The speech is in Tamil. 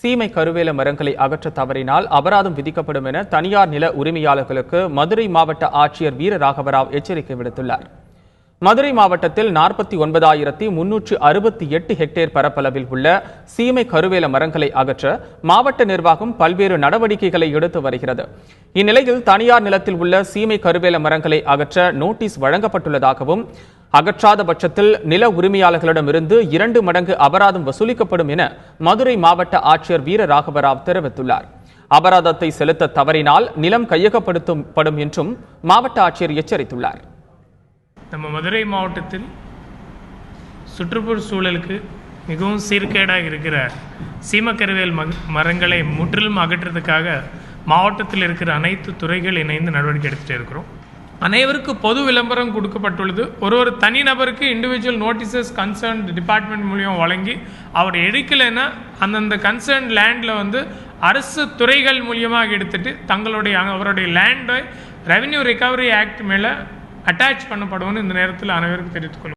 சீமை கருவேல மரங்களை அகற்ற தவறினால் அபராதம் விதிக்கப்படும் என தனியார் நில உரிமையாளர்களுக்கு மதுரை மாவட்ட ஆட்சியர் வீரராகவராவ் எச்சரிக்கை விடுத்துள்ளார். மதுரை மாவட்டத்தில் 49,368 ஹெக்டேர் பரப்பளவில் உள்ள சீமை கருவேல மரங்களை அகற்ற மாவட்ட நிர்வாகம் பல்வேறு நடவடிக்கைகளை எடுத்து வருகிறது. இந்நிலையில் தனியார் நிலத்தில் உள்ள சீமை கருவேல மரங்களை அகற்ற நோட்டீஸ் வழங்கப்பட்டுள்ளதாகவும் அகற்றாத பட்சத்தில் நில உரிமையாளர்களிடமிருந்து 2 மடங்கு அபராதம் வசூலிக்கப்படும் என மதுரை மாவட்ட ஆட்சியர் வீரராகவராவ் தெரிவித்துள்ளார். அபராதத்தை செலுத்த தவறினால் நிலம் கையகப்படுத்தப்படும் என்றும் மாவட்ட ஆட்சியர் எச்சரித்துள்ளார். நம்ம மதுரை மாவட்டத்தில் சுற்றுப்புற சூழலுக்கு மிகவும் சீர்கேடாக இருக்கிற சீமக்கருவேல் மரங்களை முற்றிலும் அகற்றுறதுக்காக மாவட்டத்தில் இருக்கிற அனைத்து துறைகள் இணைந்து நடவடிக்கை எடுத்துகிட்டு இருக்கிறோம். அனைவருக்கு பொது விளம்பரம் கொடுக்கப்பட்டுள்ளது. ஒரு தனிநபருக்கு இண்டிவிஜுவல் நோட்டீசஸ் கன்சர்ன் டிபார்ட்மெண்ட் மூலியம் வழங்கி அவர் எடுக்கலைன்னா அந்தந்த கன்சர்ன் லேண்டில் அரசு துறைகள் மூலியமாக எடுத்துட்டு அவருடைய லேண்டை ரெவென்யூ ரிகவரி ஆக்ட் மேலே அட்டாச் பண்ணப்படுவோன்னு இந்த நேரத்தில் அனைவருக்கும் தெரிவித்துக் கொள்ளும்.